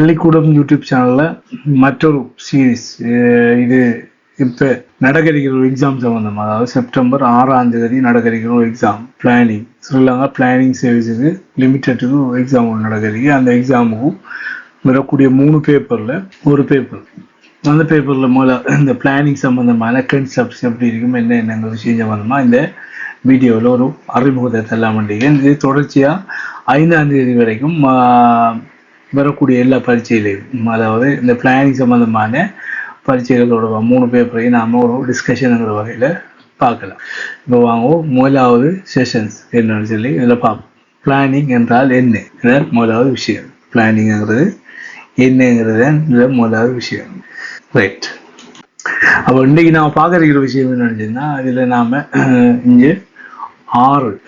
பள்ளிக்கூடம் யூடியூப் சேனல்ல மற்றொரு சீரீஸ். இது இப்போ நடக்கிற ஒரு எக்ஸாம் சம்பந்தமா, அதாவது செப்டம்பர் 6ஆம் தேதி நடக்கிற ஒரு எக்ஸாம் பிளானிங், ஸ்ரீலங்கா பிளானிங் சர்வீஸுக்கு லிமிட்டட் எக்ஸாம் ஒன்று நடக்கிறது. அந்த எக்ஸாமுக்கு வரக்கூடிய 3 பேப்பர்ல ஒரு பேப்பர். அந்த பேப்பர்ல முதல்ல இந்த பிளானிங் சம்பந்தமான கன்செப்ட்ஸ் எப்படி இருக்கும், என்னங்கிற விஷயம் சம்பந்தமா இந்த வீடியோவில் ஒரு அறிமுகத்தை தரலாம். இது தொடர்ச்சியா 5ஆம் தேதி வரைக்கும் வரக்கூடிய எல்லா பரீட்சையிலையும், அதாவது இந்த பிளானிங் சம்பந்தமான பரீட்சைகளோட 3 பேப்பரையும் நாம ஒரு டிஸ்கஷனுங்கிற வகையில பார்க்கலாம். இப்போ வாங்குவோம் முதலாவது செஷன்ஸ் என்னன்னு சொல்லி இதில் பார்ப்போம். பிளானிங் என்றால் என்ன முதலாவது விஷயம். பிளானிங்கிறது என்னங்கிறது முதலாவது விஷயம். ரைட். அப்போ இன்னைக்கு நாம பார்க்கற விஷயம் என்னன்னு, இதுல நாம இங்கே 6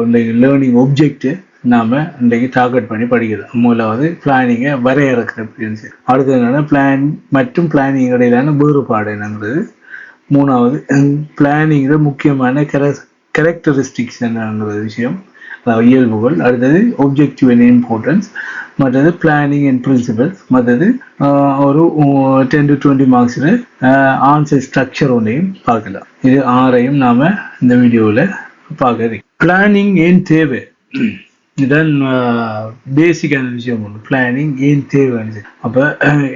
இன்னைக்கு லேர்னிங் ஒப்ஜெக்ட் நாம இன்றைக்கு டார்கெட் பண்ணி படிக்கிறோம். முதலாவது பிளானிங்கை வரையறுக்கிற அப்படின்னு சொல்லி, அடுத்தது என்னன்னா பிளான் மற்றும் பிளானிங் இடையிலான வேறுபாடு என்னங்கிறது, மூணாவது பிளானிங்கிற முக்கியமான கேரக்டரிஸ்டிக்ஸ் என்னங்கிற விஷயம், அதாவது இயல்புகள், அடுத்தது ஒப்ஜெக்டிவ் அண்ட் இம்பார்ட்டன்ஸ், மற்றது பிளானிங் அண்ட் பிரின்சிபல்ஸ், மற்றது ஒரு 10 to 20 மார்க்ஸில் ஆன்சர் ஸ்ட்ரக்சர் ஒன்றையும் பார்க்கலாம். இது 6ஐயும் நாம இந்த வீடியோவில் பார்க்குறோம். பிளானிங் ஏன் தேவை, இதுதான் பேசிக்கான விஷயம். ஒன்று பிளானிங் ஏன் தேவைன்னு. அப்போ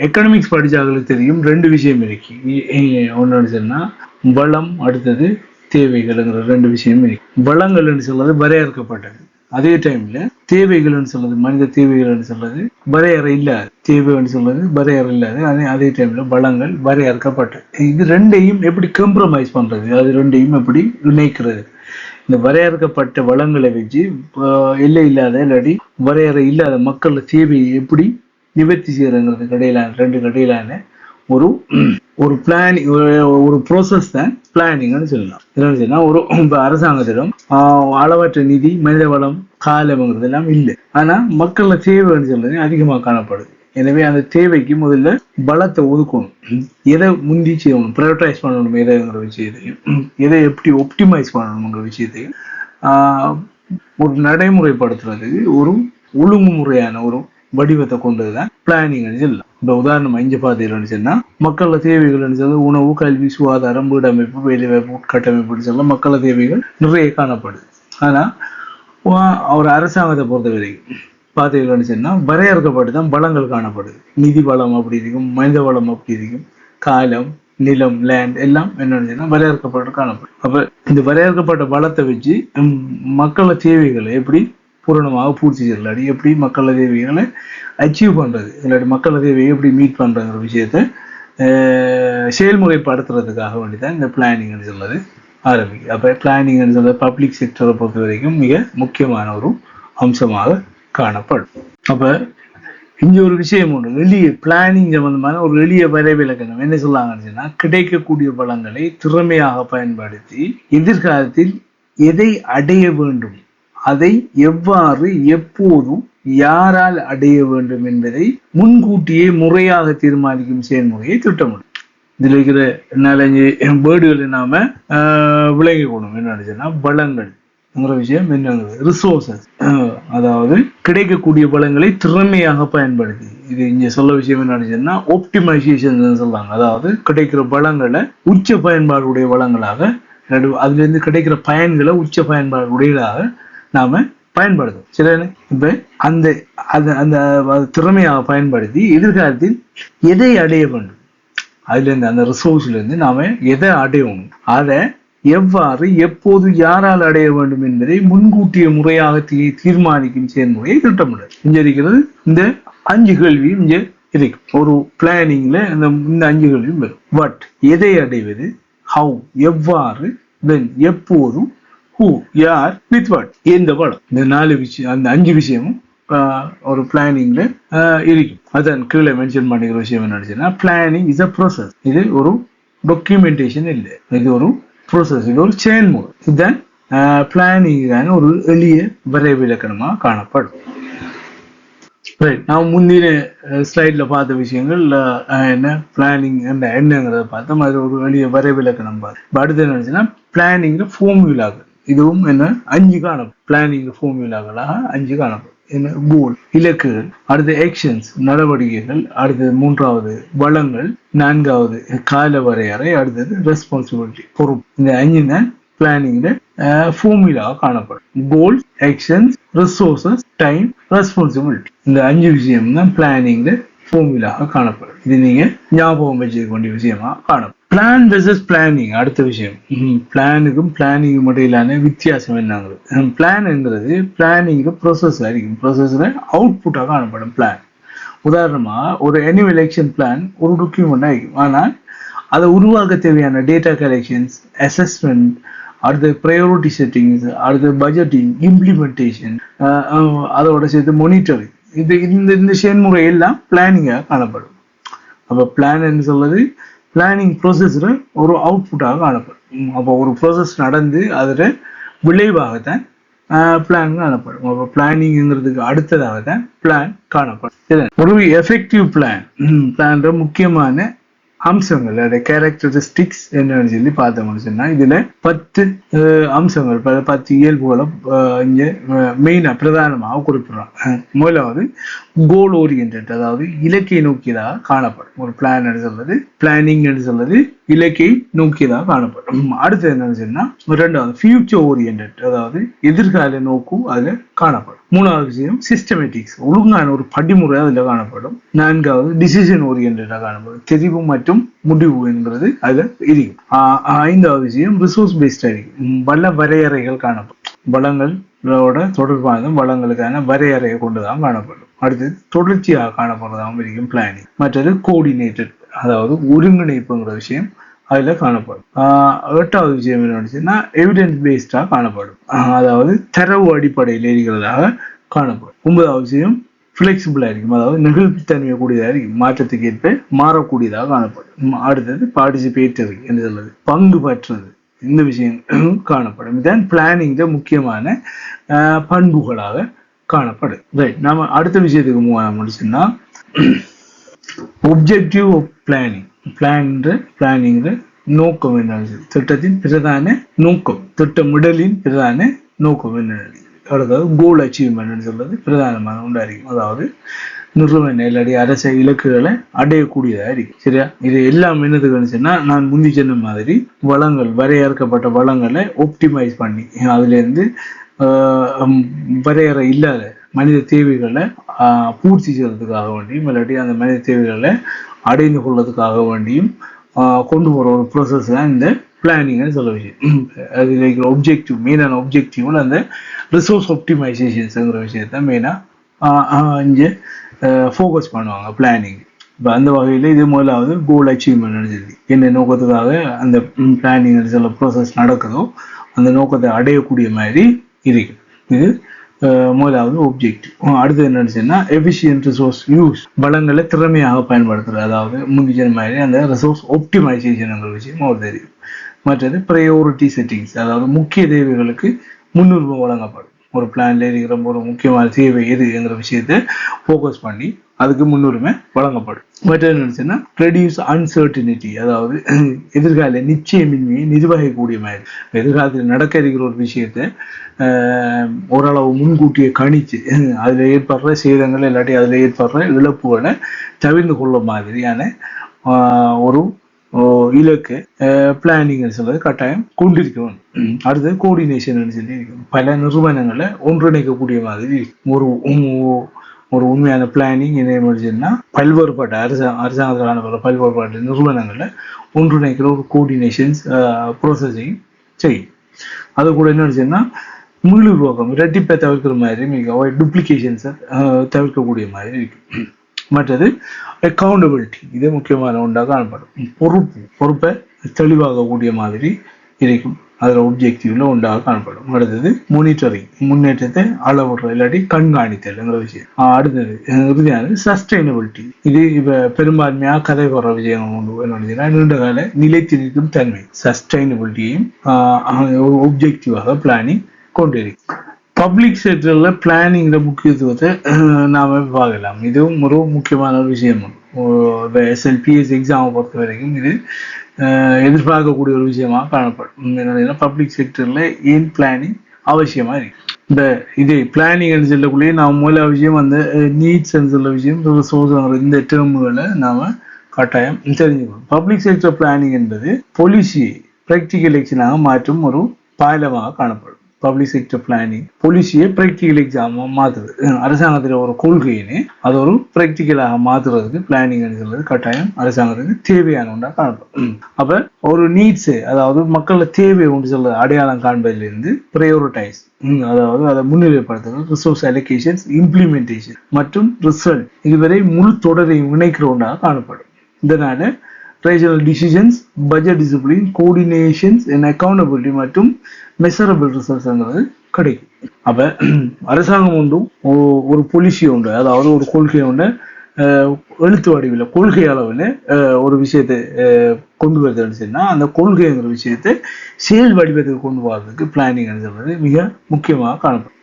எக்கனாமிக்ஸ் படித்தாங்களுக்கு தெரியும் 2 விஷயம் இருக்கு. ஒன்று சொன்னா வளம், அடுத்தது தேவைகள்ங்கிற 2 விஷயம் இருக்கு. வளங்கள்னு சொல்றது வரையறுக்கப்பட்டது, அதே டைம்ல தேவைகள்னு சொல்றது மனித தேவைகள்னு சொல்றது வரையறை இல்லாது, தேவைன்னு சொல்றது வரையறை இல்லாது, அதே டைம்ல வளங்கள் வரையறுக்கப்பட்டது. இது 2ஐயும் எப்படி கம்ப்ரமைஸ் பண்றது, அது 2ஐயும் எப்படி இணைக்கிறது, இந்த வரையறுக்கப்பட்ட வளங்களை வச்சு எல்லை இல்லாத இல்லாட்டி வரையறை இல்லாத மக்கள் தேவையை எப்படி நிவர்த்தி செய்யறதுங்கிறது இடையிலான 2 இடையிலான ஒரு பிளானிங், ஒரு ப்ரோசஸ் தான் பிளானிங்னு சொல்லலாம். என்னன்னு ஒரு அரசாங்கத்திடம் அளவற்ற நிதி, மனித வளம், காலம்ங்கிறது எல்லாம் இல்லை. ஆனா மக்கள தேவைன்னு சொல்றது அதிகமாக காணப்படுது. எனவே அந்த தேவைக்கு முதல்ல பலத்தை ஒதுக்கணும், எதை முந்தி செய்யணும், ப்ரைவேட்டைஸ் பண்ணணும், எதைங்கிற விஷயத்தையும், எதை எப்படி ஒப்டிமைஸ் பண்ணணுங்கிற விஷயத்தையும் ஒரு நடைமுறைப்படுத்துறதுக்கு ஒரு ஒழுங்குமுறையான ஒரு வடிவத்தை கொண்டதுதான் பிளானிங் சொல்லலாம். இப்போ உதாரணமா இங்க பார்த்தீங்கன்னு சொன்னா மக்கள தேவைகள் சொல்லி உணவு, கல்வி, சுகாதாரம், வீடமைப்பு, வேலைவாய்ப்பு, உட்கட்டமைப்புன்னு சொல்ல மக்கள தேவைகள் நிறைய காணப்படுது. ஆனா ஒரு அரசாங்கத்தை பொறுத்த வரைக்கும் பார்த்தீங்கன்னு சொன்னா வரையறுக்கப்பட்டு தான் பலங்கள் காணப்படுது. நிதி வளம் அப்படி இருக்கும், மனித வளம் அப்படி இருக்கும், காலம், நிலம், லேண்ட் எல்லாம் என்னன்னு வரையறுக்கப்பட்டு காணப்படும். அப்ப இந்த வரையறுக்கப்பட்ட பலத்தை வச்சு மக்கள தேவைகளை எப்படி பூரணமாக பூர்த்தி செய்யலாடி, எப்படி மக்கள தேவைகளை அச்சீவ் பண்றது, இல்லாட்டி மக்கள தேவையை எப்படி மீட் பண்றங்கிற விஷயத்த செயல்முறைப்படுத்துறதுக்காக வேண்டிதான் இந்த பிளானிங்னு சொல்றது ஆரம்பிக்குது. அப்ப பிளானிங்னு சொல்றது பப்ளிக் செக்டரை பொறுத்த வரைக்கும் மிக முக்கியமான ஒரு அம்சமாக காணப்படும். அப்ப இங்க ஒரு விஷயம் ஒன்று, எளிய பிளானிங் சம்பந்தமான ஒரு எளிய வரைவிலக்கணம் என்ன சொல்லாங்கன்னா, கிடைக்கக்கூடிய வளங்களை திறமையாக பயன்படுத்தி எதிர்காலத்தில் எதை அடைய வேண்டும், அதை எவ்வாறு, எப்போதும், யாரால் அடைய வேண்டும் என்பதை முன்கூட்டியே முறையாக தீர்மானிக்கும் செயல்முறையை திட்டமிடும். இதுல இருக்கிற 4-5 வேர்டுகளை நாம விளங்கி கொள்ளணும். என்னன்னு சொன்னா வளங்கள் விஷயம் என்னங்கிறது, ரிசோர்சஸ், அதாவது கிடைக்கக்கூடிய வளங்களை திறமையாக பயன்படுத்தி, இது இங்க சொல்ல விஷயம் என்னன்னு சொன்னா ஆப்டிமைசேஷன் சொல்றாங்க. அதாவது கிடைக்கிற வளங்களை உச்ச பயன்பாடுடைய வளங்களாக, அதுல இருந்து கிடைக்கிற பயன்களை உச்ச பயன்பாடுடையதாக நாம பயன்படுத்தும். சரி, இப்ப அந்த திறமையாக பயன்படுத்தி எதிர்காலத்தில் எதை அடைய வேண்டும், அதுல இருந்து அந்த ரிசோர்ஸ்ல இருந்து நாம எதை அடையணும், அதை எவ்வாறு, எப்போது, யாரால் அடைய வேண்டும் என்பதை முன்கூட்டிய முறையாக தீர்மானிக்கும் செயல்முறையை திட்டமிட. இங்க இருக்கிறது இந்த 5 கேள்வியும் இங்க இருக்கு. ஒரு பிளானிங்ல இந்த 5 கேள்வியும் வரும். வாட், எதை அடைவது, ஹவு, எவ்வாறு, தென் எப்போதும், ஹூ, யார், வித் வாட், எந்த வளம். இந்த 4 விஷயம், அந்த 5 விஷயமும் ஒரு பிளானிங்ல இருக்கும். அதான் கீழே மென்ஷன் பண்ணிக்கிற விஷயம் என்ன, பிளானிங் இஸ் அ ப்ரோசஸ். இது ஒரு டாக்குமெண்டேஷன் இல்லை, இது ஒரு ப்ரோசஸ், இது ஒரு செயல்முறை. இதுதான் பிளானிங் ஒரு எளிய வரைவிலக்கணமாக காணப்படும். நான் முந்தின ஸ்லைட்ல பார்த்த விஷயங்கள் என்ன, பிளானிங் என்னங்கிறத பார்த்தோம். அது ஒரு எளிய வரைவிலக்கணம் பார்த்து அடுத்து என்னச்சுன்னா பிளானிங் ஃபார்முலாக்கள், இதுவும் என்ன 5 காணப்படும். பிளானிங் ஃபார்முலாக்களாக 5 காணப்படும். என்ன கோல் இலக்குகள், அடுத்து ஆக்ஷன்ஸ் நடவடிக்கைகள், அடுத்தது மூன்றாவது வளங்கள், நான்காவது கால வரையறை, அடுத்தது ரெஸ்பான்சிபிலிட்டி பொறுப்பு. இந்த 5 தான் பிளானிங்ல ஃபார்முலா காணப்படும். கோல், ஆக்ஷன்ஸ், ரிசோர்சஸ், டைம், ரெஸ்பான்சிபிலிட்டி. இந்த 5 விஷயம் தான் பிளானிங்ல ஃபார்முலாக காணப்படும். இது நீங்க ஞாபகம் வச்சுக்க வேண்டிய விஷயமா காணப்படும். பிளான் வெர்சஸ் பிளானிங் அடுத்த விஷயம். பிளானுக்கும் பிளானிங்கும் இடையிலான வித்தியாசம் என்னங்கிறது. பிளான்ங்கிறது பிளானிங் ப்ரோசஸ் ஆയിരിக்கும். ப்ரோசஸ்ல அவுட்புட்டாக காணப்படும் பிளான். உதாரணமா ஒரு annual election பிளான் ஒரு டாக்குமெண்ட் ஆகிக்கும். ஆனால் அதை உருவாக்க தேவையான டேட்டா கலெக்ஷன்ஸ், அசஸ்மெண்ட், அடுத்து ப்ரையாரிட்டி செட்டிங்ஸ், அடுத்து பட்ஜெட்டிங், இம்ப்ளிமெண்டேஷன், அதோட சேர்த்து மானிட்டரிங், இந்த செயல்முறை எல்லாம் பிளானிங்காக காணப்படும். அப்போ பிளான் சொல்வது பிளானிங் ப்ரோசஸ்ல ஒரு அவுட்புட்டாக காணப்படும். அப்போ ஒரு ப்ரோசஸ் நடந்து அதில் விளைவாகத்தான் பிளான் காணப்படும். அப்போ பிளானிங்கிறதுக்கு அடுத்ததாக தான் பிளான் காணப்படும். ஒரு எஃபெக்டிவ் பிளான் முக்கியமான அம்சங்கள், அதோட கேரக்டரிஸ்டிக்ஸ் என்னன்னு சொல்லி பார்த்தோம்னு சொன்னா இதுல 10 அம்சங்கள், 10 இயல்புகளை இங்க மெயினா பிரதானமாக குறிப்பிடுறாங்க. முதலாவது கோல் ஓரியன்ட், அதாவது இலக்கை நோக்கியதாக காணப்படும். ஒரு பிளான் சொல்றது, பிளானிங் சொல்றது இலக்கை நோக்கியதாக காணப்படும். அடுத்தது என்னன்னு சொன்னா ரெண்டாவது ஃபியூச்சர் ஓரியன்ட், அதாவது எதிர்கால நோக்கும் அதுல காணப்படும். மூணாவது விஷயம் சிஸ்டமேட்டிக்ஸ், ஒழுங்கான ஒரு படிமுறை அதுல காணப்படும். நான்காவது டிசிஷன் ஓரியன்டா காணப்படும், தெரிவு மற்றும் முடிவு என்கிறது அதுல இருக்கும். ஐந்தாவது விஷயம் ரிசோர்ஸ் பேஸ்டா இருக்கும், வள வரையறைகள் காணப்படும். வளங்களோட தொடர்பான வளங்களுக்கான வரையறையை கொண்டுதான் காணப்படும். அடுத்தது தொடர்ச்சியாக காணப்படுறதாகவும் இருக்கும் பிளானிங். மற்றது கோஆர்டினேட்டட், அதாவது ஒருங்கிணைப்புங்கிற விஷயம் அதுல காணப்படும். எட்டாவது விஷயம் என்னன்னா எவிடன்ஸ் பேஸ்டா காணப்படும், அதாவது தரவு அடிப்படையில் இருக்கிறதாக காணப்படும். ஒன்பதாவது விஷயம் ஃபிளெக்சிபிளா இருக்கும், அதாவது நெகிழ்வுத்தன்மை கூடியதாக இருக்கும், மாற்றத்துக்கு ஏற்ப மாறக்கூடியதாக காணப்படும். அடுத்தது பார்ட்டிசிபேட்டரி என்று சொல்வது, பங்கு பற்றுறது, இந்த விஷயம் காணப்படும். இதுதான் பிளானிங் முக்கியமான பண்புகளாக காணப்படும். ரைட், நாம அடுத்த விஷயத்துக்கு மூவ் முடிச்சுன்னா ஒப்ஜெக்டிவ் ஆஃப் பிளானிங். பிளானிங் நோக்கம் என்ன, திட்டத்தின் பிரதான நோக்கம், திட்டமிடலின் பிரதான நோக்கம் என்ன, அதாவது கோல் அச்சீவ்மெண்ட் சொல்றது பிரதானமான ஒன்றா இருக்கும். அதாவது நிறுவன இல்லாடி அரச இலக்குகளை அடையக்கூடியதா இருக்கு. சரியா, இது எல்லாம் என்னதுன்னு சொன்னா நான் முந்தி சொன்ன மாதிரி வளங்கள், வரையறுக்கப்பட்ட வளங்களை ஆப்டிமைஸ் பண்ணி அதுல இருந்து வரையறை இல்லாத மனித தேவைகளை பூர்த்தி செய்யறதுக்காக வேண்டியும், இல்லாட்டி அந்த மனித தேவைகளை அடைந்து கொள்வதற்காக வேண்டியும் கொண்டு போற ஒரு ப்ரோசஸ் தான் இந்த பிளானிங்னு சொல்ல விஷயம். அது இருக்கிற ஒப்ஜெக்டிவ், மெயினான ஒப்ஜெக்டிவ் அந்த ரிசோர்ஸ் ஆப்டிமைசேஷன்ஸுங்கிற விஷயத்த மெயினாக இங்கே ஃபோக்கஸ் பண்ணுவாங்க பிளானிங். இப்போ அந்த வகையில் இது முதலாவது கோல் அச்சீவ்மெண்ட் சொல்லி என்ன நோக்கத்துக்காக அந்த பிளானிங் சில ப்ரோசஸ் நடக்குதோ அந்த நோக்கத்தை அடையக்கூடிய மாதிரி இருக்கு. இது முதலாவது ஒப்ஜெக்டிவ். அடுத்தது என்னன்னு சொன்னா எஃபிஷியன்ட் ரிசோர்ஸ் யூஸ், வளங்களை திறமையாக பயன்படுத்துறது, அதாவது முந்திச்ச மாதிரி அந்த ரிசோர்ஸ் ஆப்டிமைசேஷன்ங்கிற விஷயம் ஒரு தெரியும். மற்றது ப்ரையாரிட்டி செட்டிங்ஸ், அதாவது முக்கிய தேவைகளுக்கு முன்னுரிமை வழங்கப்படும். ஒரு பிளான்ல இருக்கிற ஒரு முக்கியமான தேவை எதுங்கிற விஷயத்தை ஃபோக்கஸ் பண்ணி அதுக்கு முன்னுரிமை வழங்கப்படும். மற்ற என்னச்சுன்னா ரெடியூஸ் அன்சர்டினிட்டி, அதாவது எதிர்கால நிச்சயமின்மையை நிர்வகிக்கக்கூடிய மாதிரி. எதிர்காலத்தில் நடக்க இருக்கிற ஒரு விஷயத்தை ஓரளவு முன்கூட்டியே கணிச்சு அதுல ஏற்படுற சேதங்கள் இல்லாட்டி அதுல ஏற்படுற இழப்புகளை தவிர்த்து கொள்ள மாதிரியான ஒரு இலக்கு பிளானிங் சொல்றது கட்டாயம் கொண்டிருக்கணும். அடுத்தது கோஆர்டினேஷன் சொல்லி இருக்கும், பல நிறுவனங்களை ஒன்றிணைக்கக்கூடிய மாதிரி ஒரு உண்மையான பிளானிங் என்ன எமர்ஜென்சின்னா பல்வேறுபட்ட அரசாங்கத்திலான பல்வேறுபட்ட நிறுவனங்களை ஒன்றிணைக்கிற ஒரு கோஆர்டினேஷன்ஸ் ப்ரோசஸையும் செய்யும். அது கூட என்ன சொன்னா மீளுருவாக்கம், இரட்டிப்பை தவிர்க்கிற மாதிரி மிக டூப்ளிகேஷன்ஸை தவிர்க்கக்கூடிய மாதிரி இருக்கு. மற்றது அக்கௌண்டபிலிட்டி, இது முக்கியமான ஒன்றாக காணப்படும். பொறுப்பை தெளிவாகக்கூடிய மாதிரி இருக்கும், அதில் ஒப்ஜெக்டிவ்ல ஒன்றாக காணப்படும். அடுத்தது மானிட்டரிங், முன்னேற்றத்தை அளவிடுற இல்லாட்டி கண்காணித்தல்ங்கிற விஷயம். அடுத்தது இறுதியானது சஸ்டைனபிலிட்டி, இது இப்ப பெரும்பான்மையாக கதை வர்ற விஷயம் உண்டு. என்ன நீண்ட கால நிலைத்து நிற்கும் தன்மை, சஸ்டைனபிலிட்டியையும் ஒரு ஒப்ஜெக்டிவாக பிளானிங் கொண்டிருக்கு. பப்ளிக் செக்டர்ல பிளானிங்ல முக்கியத்துவத்தை நாம பார்க்கலாம். இதுவும் ஒரு முக்கியமான ஒரு விஷயம். SLPS எக்ஸாமை பொறுத்த வரைக்கும் இது எதிர்பார்க்கக்கூடிய ஒரு விஷயமா காணப்படும். பப்ளிக் செக்டர்ல ஏன் பிளானிங் அவசியமா இருக்கு. இந்த இது பிளானிங் சொல்லக்குள்ளேயே நாம் முதல விஷயம் அந்த நீட்ஸ் சொல்ல விஷயம் ரிசோர்ஸ் இந்த டேர்முகளை நாம கட்டாயம் தெரிஞ்சுக்கணும். பப்ளிக் செக்டர் பிளானிங் என்பது பாலிசி பிராக்டிகல் எக்ஷனாக மாற்றும் ஒரு பாலமாக காணப்படும். பப்ளிக் செக்டர் பிளானிங் பாலிசியை பிராக்டிகல் எக்ஸாமா மாற்றுது. அரசாங்கத்தில் ஒரு கொள்கையினே அது ஒரு பிராக்டிக்கலாக மாற்றுறதுக்கு பிளானிங் சொல்றது கட்டாயம் அரசாங்கத்துக்கு தேவையான ஒன்றா காணப்படும். அப்ப ஒரு நீட்ஸ், அதாவது மக்கள தேவை ஒன்று சொல்றது அடையாளம் காண்பதிலிருந்து ப்ரையோரிட்டைஸ், அதாவது அதை முன்னிலைப்படுத்துறது, ரிசோர்ஸ் அலோகேஷன்ஸ், இம்ப்ளிமெண்டேஷன் மற்றும் ரிசல்ட் இதுவரை முழு தொடரையும் இணைக்கிற ஒன்றாக காணப்படும். இதனால regional decisions, budget discipline, coordinations and accountability மற்றும் மெஷரபிள் ரிசல்ட்ஸ்ங்கிறது கிடைக்கும். அப்ப அரசாங்கம் ஒன்றும் ஒரு பாலிசி உண்டு, அதாவது ஒரு கொள்கை உண்டு, எழுத்து வடிவில் கொள்கை அளவில் ஒரு விஷயத்தை கொண்டு வருதுன்னு சொன்னா அந்த கொள்கைங்கிற விஷயத்தை செயல் வடிவத்துக்கு கொண்டு போகிறதுக்கு பிளானிங் சொல்றது மிக முக்கியமாக காணப்படும்.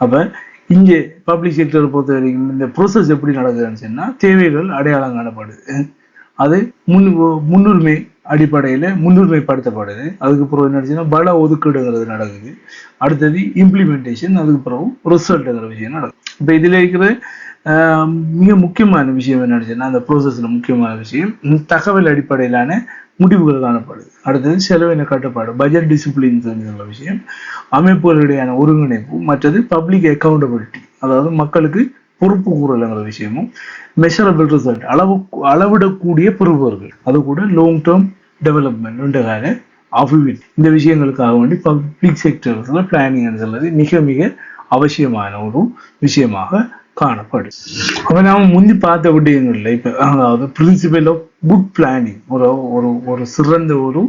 அப்ப இங்கே பப்ளிக் செக்டரை பொறுத்த வரைக்கும் இந்த ப்ரோசஸ் எப்படி நடக்குதுன்னு சொன்னா தேவைகள் அடையாளம் காணப்படுது, அது முன்னுரிமை அடிப்படையில் முன்னுரிமைப்படுத்தப்படுது. அதுக்கப்புறம் என்ன பல ஒதுக்கீடுங்கிறது நடக்குது. அடுத்தது இம்ப்ளிமெண்டேஷன், அதுக்கப்புறம் ரிசல்ட்ங்கிற விஷயம் நடக்குது. இப்போ இதில் இருக்கிற மிக முக்கியமான விஷயம் என்ன அந்த ப்ரோசஸ்ல முக்கியமான விஷயம் தகவல் அடிப்படையிலான முடிவுகள் காணப்படுது. அடுத்தது செலவின கட்டுப்பாடு, பட்ஜெட் டிசிப்ளின் சொல்ல விஷயம், அமைப்புகளிடையான ஒருங்கிணைப்பு, மற்றது பப்ளிக் அக்கௌண்டபிலிட்டி, அதாவது மக்களுக்கு பொறுப்பு கூறலுங்கிற விஷயமும், மெஷரபிள் ரிசல்ட் அளவிடக்கூடிய பெறுபவர்கள், அது கூட லாங் டேர்ம் டெவலப்மெண்ட் அபிவிருத்தி, இந்த விஷயங்களுக்காக வேண்டி பப்ளிக் செக்டர்ஸ்ல பிளானிங் சொல்றது மிக மிக அவசியமான ஒரு விஷயமாக காணப்படும். அப்ப நாம முந்தி பார்த்த விடயங்கள்ல இப்ப அதாவது பிரின்சிபல் ஆஃப் குட் பிளானிங், ஒரு சிறந்த ஒரு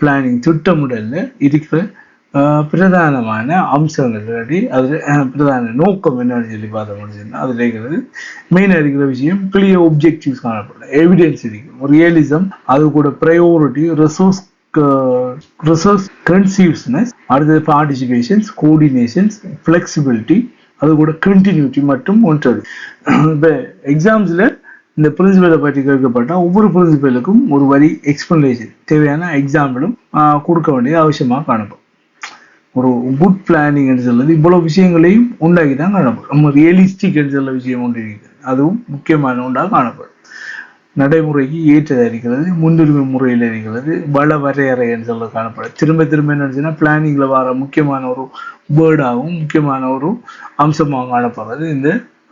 பிளானிங் திட்டமிடல்ல இருக்கிற பிரதானமான அம்சங்கள், அதுல பிரதான நோக்கம் என்னன்னு சொல்லி பார்த்தோம்னா அதுல இருக்கிறது மெயினாக இருக்கிற விஷயம் கிளியர் ஒப்ஜெக்டிவ்ஸ் காணப்படும், எவிடன்ஸ் இருக்கும், ரியலிசம், அது கூட ப்ரையாரிட்டி, ரிசோர்ஸ் கன்சீவ்ஸ்னஸ், அடுத்தது பார்ட்டிசிபேஷன்ஸ், கோஆர்டினேஷன்ஸ், ஃபிளெக்சிபிலிட்டி, அது கூட கண்டினியூட்டி மற்றும் ஒன்றது. இப்போ எக்ஸாம்ஸ்ல இந்த பிரின்சிபலை பற்றி கேட்கப்பட்டா ஒவ்வொரு பிரின்சிபலுக்கும் ஒரு வரி எக்ஸ்பிளனேஷன் தேவையான எக்ஸாம்பிளும் கொடுக்க வேண்டியது அவசியமாக காணப்படும். ஒரு குட் பிளானிங் சொல்றது இவ்வளவு விஷயங்களையும் உண்டாக்கி தான் காணப்படும். நம்ம ரியலிஸ்டிக் சொல்ல விஷயம் ஒன்று இருக்குது, அதுவும் முக்கியமான ஒன்றாக காணப்படும். நடைமுறைக்கு ஏற்றதாக இருக்கிறது, முன்னுரிமை முறையில் இருக்கிறது, வள வரையறை சொல்ல காணப்படும். திரும்ப திரும்ப என்ன பிளானிங்ல வர முக்கியமான ஒரு வேர்டாகவும் முக்கியமான ஒரு அம்சமாக காணப்படுறது இந்த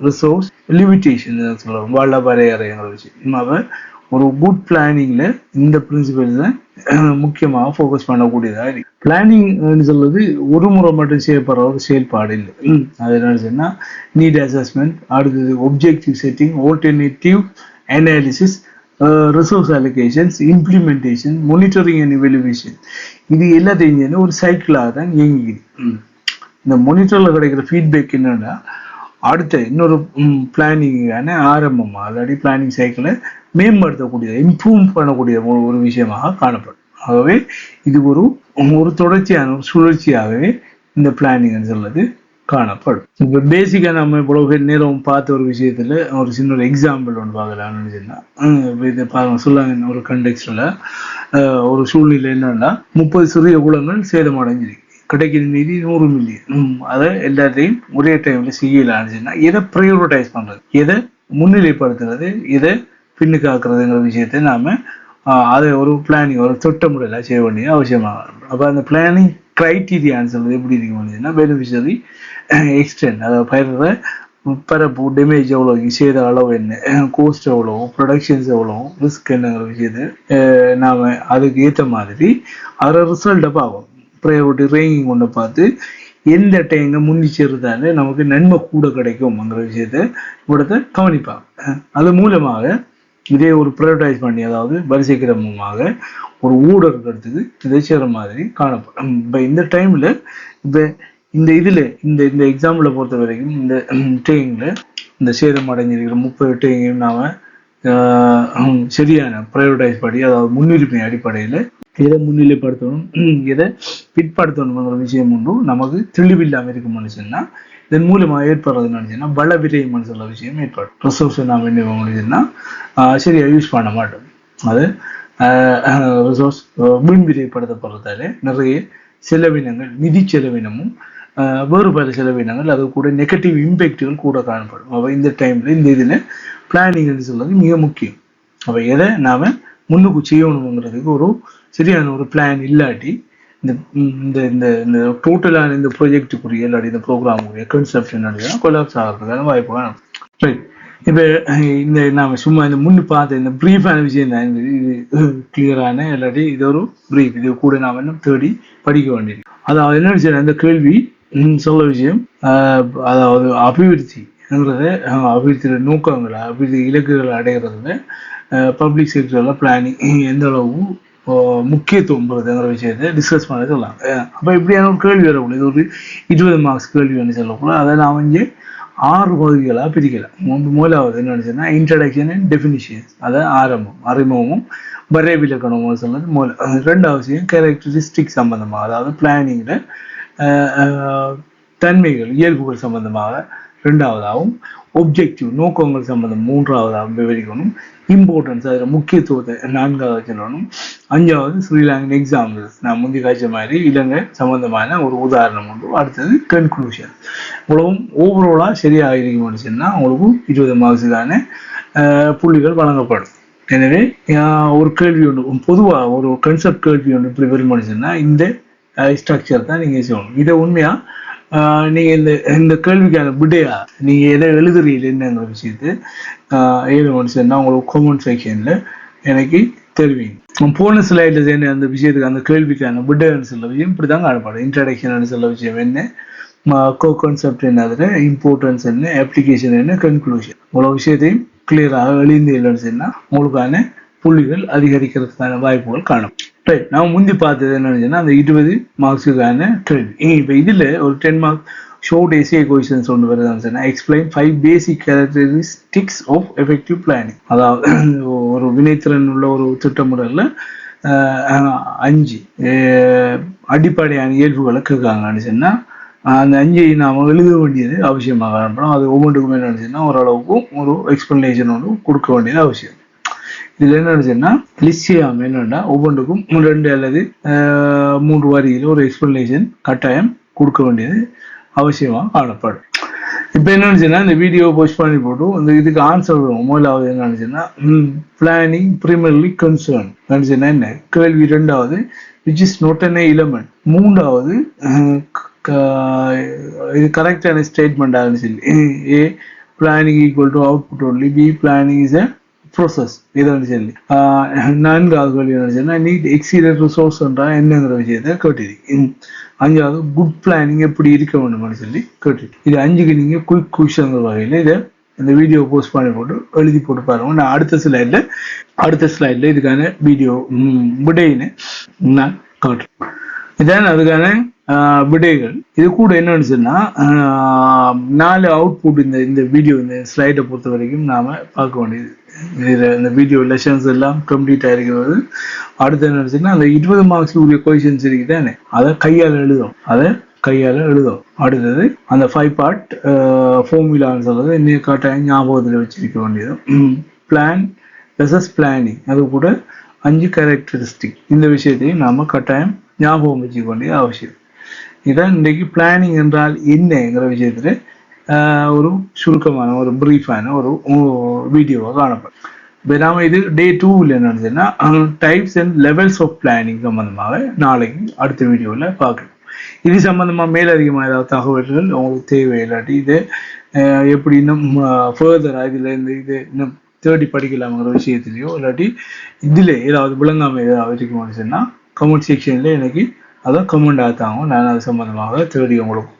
ரிசோர்ஸ் லிமிட்டேஷன் சொல்லுவோம், வள வரையறைங்கிற விஷயம். ஒரு குட் பிளானிங்ல இந்த பிரின்சிபல்ஸ் முக்கியமாக ஃபோக்கஸ் பண்ணக்கூடியதாக இருக்கு. பிளானிங் சொல்றது ஒரு முறை மட்டும் செய்யப்படுற ஒரு செயல்பாடு இல்லை. அது என்ன சொன்னா நீட் அசஸ்மெண்ட், அடுத்தது objective setting, alternative analysis, resource allocations, implementation, monitoring and evaluation, இது எல்லாத்தையும் ஒரு சைக்கிளாக தான் இயங்கிக்குது. இந்த மானிட்டர்ல கிடைக்கிற ஃபீட்பேக் என்னன்னா அடுத்த இன்னொரு பிளானிங்கான ஆரம்பமாக ஆல்ரெடி பிளானிங் சைக்கிளை மேம்படுத்தக்கூடிய இம்ப்ரூவ் பண்ணக்கூடிய ஒரு விஷயமாக காணப்படும். ஆகவே இது ஒரு தொடர்ச்சியான ஒரு சுழற்சியாகவே இந்த பிளானிங் சொல்றது காணப்படும். இப்போ பேசிக்கா நம்ம இவ்வளவு நேரம் பார்த்த ஒரு விஷயத்துல ஒரு சின்ன ஒரு எக்ஸாம்பிள் ஒன்று பார்க்கலாம்னு சொன்னா இதை பாருங்க சொல்லாங்க. ஒரு கண்டெக்ஸ்ட்ல ஒரு சூழ்நிலை என்னன்னா 30 சிறிய குளங்கள் சேதமடைஞ்சிருக்கு, கிடைக்கிற நிதி 100 மில்லியன். அதை எல்லாத்தையும் ஒரே டைம்ல செய்யலான்னு சொன்னா எதை ப்ரையோரிட்டைஸ் பண்றது, எதை முன்னிலைப்படுத்துறது, எதை பின்னுக்காக்குறதுங்கிற விஷயத்தை நாம அதை ஒரு பிளானிங் ஒரு திட்டமிடலாம் செய்ய வேண்டிய அவசியமாக. அப்போ அந்த பிளானிங் கிரைட்டீரியான்னு சொல்றது எப்படி இருக்குன்னா பெனிஃபிஷரி எக்ஸ்டென்ட், அதாவது பயிர பரப்பு டேமேஜ் எவ்வளோ, சேத அளவு என்ன, கோஸ்ட் எவ்வளோ, ப்ரொடக்ஷன்ஸ் எவ்வளோ, ரிஸ்க் என்னங்கிற விஷயத்தை நாம அதுக்கு ஏற்ற மாதிரி அதோட ரிசல்ட்டை பார்க்கணும். ப்ரையாரிட்டி ரேங்கிங் கொண்டு பார்த்து எந்த டைங்க முன்னிச்சேர்றதால நமக்கு நன்மை கூட கிடைக்கும்ங்கிற விஷயத்த இவிடத்தை கவனிப்பாங்க. அது மூலமாக இதே ஒரு ப்ரையோரிட்டைஸ் பண்ணி, அதாவது வரிசை கிரமமாக ஒரு ஊடகத்துக்கு இதை செய்கிற மாதிரி காணப்படும். இப்போ இந்த டைம்ல இப்போ இந்த இதுல இந்த எக்ஸாம்பிளை பொறுத்த வரைக்கும் இந்த டேங்கில் இந்த சேதம் அடைஞ்சிருக்கிற 30 டேங்கையும் நாம சரியான ப்ரையோரிட்டைஸ் படி, அதாவது முன்னுரிமை அடிப்படையில் எதை முன்னிலைப்படுத்தணும் எதை பிற்படுத்தணுங்கிற விஷயம் ஒன்றும் நமக்கு தெளிவில்லாமல் இருக்கும்னு சொன்னா இதன் மூலமாக ஏற்படுறது நினைச்சுன்னா பல விரயம் சொல்ல விஷயம் ஏற்படும். ரிசோர்ஸை நாம் என்ன முடியுதுன்னா சரியா யூஸ் பண்ண மாட்டோம். அது ரிசோர்ஸ் வீண் விரைப்படுத்தப்படுறதால நிறைய செலவினங்கள், நிதி செலவினமும் வேறு பல செலவினங்கள் அது கூட நெகட்டிவ் இம்பேக்டுகள் கூட காணப்படும். அப்போ இந்த டைமில் இந்த இதில் பிளானிங்னு சொல்றது மிக முக்கியம். அப்போ எதை நாம் முன்னுக்கு செய்யணுங்கிறதுக்கு ஒரு சரியான ஒரு பிளான் இல்லாட்டி இந்த இந்த இந்த இந்த டோட்டலான இந்த ப்ராஜெக்டுக்குரிய இல்லாட்டி இந்த ப்ரோக்ராமுக்குரிய கன்செப்ட் என்ன கொலாப்ஸ் ஆகிறதுக்கான வாய்ப்பு காணும். ரைட். இப்போ இந்த நாம் சும்மா இந்த முன்னு பார்த்த இந்த ப்ரீஃபான விஷயம் தான் இது கிளியரான இல்லாட்டி இது ஒரு ப்ரீஃப். இது கூட நாம் இன்னும் தேடி படிக்க வேண்டியிருக்கு. அதாவது என்ன விஷயம் இந்த கேள்வி சொல்ல விஷயம் அதாவது அபிவிருத்திங்கிறத அபிவிருத்தியோட நோக்கங்களை அபிவிருத்தி இலக்குகளை அடைகிறதுல பப்ளிக் செக்டரில் பிளானிங் எந்த அளவு முக்கியத்துவம் பெறுதுங்கிற விஷயத்தை டிஸ்கஸ் பண்ண சொல்லலாம். அப்போ இப்படியான ஒரு கேள்வி வரக்கூடாது. இது ஒரு 20 மார்க்ஸ் கேள்வி சொல்லக்கூடாது. அதை நான் வந்து 6 பகுதிகளாக பிரிக்கலாம். முதலாவது என்ன நினைச்சேன்னா இன்ட்ரடக்ஷன் அண்ட் டெஃபினிஷன்ஸ், அதை அறிமுகமும் வரைவிலக்கணமும் சொன்னது முதல். ரெண்டாவது விஷயம் கேரக்டரிஸ்டிக் சம்பந்தமாக, அதாவது பிளானிங்கில் தன்மைகள் இயல்புகள் சம்பந்தமாக ரெண்டாவதாகவும், ஒப்ஜெக்டிவ் நோக்கங்கள் சம்பந்தம் மூன்றாவதாகவும் விவரிக்கணும். இம்பார்ட்டன்ஸ் அதில் முக்கியத்துவத்தை நான்காவது சொல்லணும். அஞ்சாவது ஸ்ரீலங்கன் எக்ஸாம்பிள்ஸ், நான் முந்தைய காய்ச்ச மாதிரி இலங்கை சம்பந்தமான ஒரு உதாரணம் உண்டு. அடுத்தது கன்க்ளூஷன். உலகம் ஓவராலாக சரியாக இருக்கும்னு சொன்னால் உங்களுக்கு 20 மார்க்ஸுக்கான புள்ளிகள் வழங்கப்படும். எனவே ஒரு கேள்வி ஒன்று பொதுவாக ஒரு கன்செப்ட் கேள்வி ஒன்று ப்ரிப்பேர் பண்ணிச்சுன்னா இந்த ஸ்ட்ரக்சர் தான் நீங்கள் செய்யணும். இதை உண்மையாக நீங்கள் இந்த கேள்விக்கான விடையா நீங்கள் எதை எழுதுறீங்க என்னங்கிற விஷயத்தை எழுதணும்னு சொன்னால் உங்களுக்கு கமெண்ட் செக்ஷனில் எனக்கு தெரிவிங்க. போன ஸ்லைடில் சேர்ந்து அந்த விஷயத்துக்கு அந்த கேள்விக்கான விடைன்னு சொல்ல விஷயம் இப்படி தான் காணப்படும். இன்ட்ரடக்ஷன் சொல்ல விஷயம் என்ன, கோ கான்செப்ட் என்ன, அதில் இம்பார்ட்டன்ஸ் என்ன, அப்ளிகேஷன் என்ன, கன்க்ளூஷன், இவ்வளோ விஷயத்தையும் கிளியராக எழுந்து இல்லைன்னு சொன்னால் உங்களுக்கான புள்ளிகள் அதிகரிக்கிறதுக்கான வாய்ப்புகள் காணும். ரைட். நான் முந்தி பார்த்தது என்னன்னு அந்த 20 மார்க்ஸுக்கான கேள்வி. இப்போ இதில் ஒரு 10 மார்க் ஷோர்ட் எஸ்ஏ கொஸ்டின்ஸ் ஒன்று வருதுன்னு சொன்னால் explain 5 basic characteristics of effective planning, அதாவது ஒரு வினைத்திறன் உள்ள ஒரு திட்டமிடலில் 5 அடிப்படையான இயல்புகளை கேட்காங்கன்னு சொன்னால் அந்த 5ஐ நாம் எழுத வேண்டியது அவசியமாக காணப்படும். அது ஒவ்வொன்றுக்குமே என்ன சொன்னால் ஓரளவுக்கும் ஒரு எக்ஸ்பிளனேஷன் ஒன்று கொடுக்க வேண்டியது அவசியம். இதுல என்ன நினைச்சேன்னா லிஸ்டியாம என்னன்னா ஒவ்வொன்றுக்கும் 2 அல்லது 3 வரியில் ஒரு எக்ஸ்பிளனேஷன் கட்டாயம் கொடுக்க வேண்டியது அவசியமாக காணப்படும். இப்போ என்ன நினைச்சுன்னா இந்த வீடியோ போஸ்ட் பண்ணி போட்டு இந்த இதுக்கு ஆன்சர் வரும். முதலாவது என்ன நினைச்சுன்னா பிளானிங் பிரிமர்லி கன்சர்ன் நினைச்சுன்னா என்ன கேள்வி. ரெண்டாவது which is not an element. மூன்றாவது இது கரெக்டான ஸ்டேட்மெண்ட் ஆகுன்னு சொல்லி A planning equal to output only, B planning is a process இதை சொல்லி. நான்காவது கேள்வி என்ன நீட் எக்ஸீடட் ரிசோர்ஸ் என்னங்கிற விஷயத்த கேட்டிருக்கு. அஞ்சாவது குட் பிளானிங் எப்படி இருக்க வேண்டும்னு சொல்லி கேட்டிருக்கு. இது 5க்கு நீங்கள் குயிக் குஷன்ங்கிற வகையில் இதை இந்த வீடியோ போஸ்ட் பண்ணி போட்டு எழுதி போட்டு பாருங்க. நான் அடுத்த ஸ்லைடில் இதுக்கான வீடியோ விடையின்னு நான் காட்டுறேன். இதான் அதுக்கான விடைகள். இது கூட என்னன்னு சொன்னா 4 அவுட்புட் இந்த வீடியோ இந்த ஸ்லைடை பொறுத்த வரைக்கும் நாம பார்க்க வேண்டியது. இந்த வீடியோ லெசன்ஸ் எல்லாம் கம்ப்ளீட் ஆயிருக்கிறது. அடுத்து என்ன சொன்னா அந்த 20 மார்க்ஸ் உரிய கொஸ்டின்ஸ் இருக்குதானே அதை கையால் எழுதும். அடுத்தது அந்த 5 பார்ட் ஃபார்முலான்னு சொல்றது இன்னும் கட்டாயம் ஞாபகத்தில் வச்சிருக்க வேண்டியது. பிளான் வெர்சஸ் பிளானிங், அது கூட 5 கேரக்டரிஸ்டிக், இந்த விஷயத்தையும் நாம கட்டாயம் ஞாபகம் வச்சுக்க வேண்டியது அவசியம். இதான் இன்றைக்கு பிளானிங் என்றால் என்னங்கிற விஷயத்துல ஒரு சுருக்கமான ஒரு பிரீஃபான ஒரு வீடியோவாக காணப்படும். இப்போ நாம இது டே 2ல் என்ன நடந்ததுன்னா types and levels of planning சம்பந்தமாக நாளைக்கு அடுத்த வீடியோவில் பார்க்கலாம். இது சம்பந்தமாக மேலதிகமாக ஏதாவது தகவல்கள் உங்களுக்கு தேவை இல்லாட்டி இது எப்படி இன்னும் ஃபர்தராக இதில் இருந்து இது இன்னும் தேடி படிக்கலாம்ங்கிற விஷயத்துலையோ இல்லாட்டி இதில் ஏதாவது விளங்காமல் ஏதாவது இருக்குமான்னு சொன்னால் கமெண்ட் செக்ஷனில் எனக்கு அதை கமெண்ட் ஆத்தாங்க. நான் அது சம்பந்தமாக தேடி உங்களுக்கு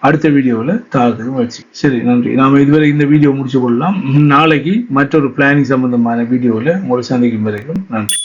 அடுத்த வீடியோவில் தரதுக்கு முயற்சி. சரி, நன்றி. நாம் இதுவரை இந்த வீடியோ முடிச்சு கொள்ளலாம். நாளைக்கு மற்றொரு பிளானிங் சம்பந்தமான வீடியோவில் உங்களை சந்திக்கும் வரைக்கும் நன்றி.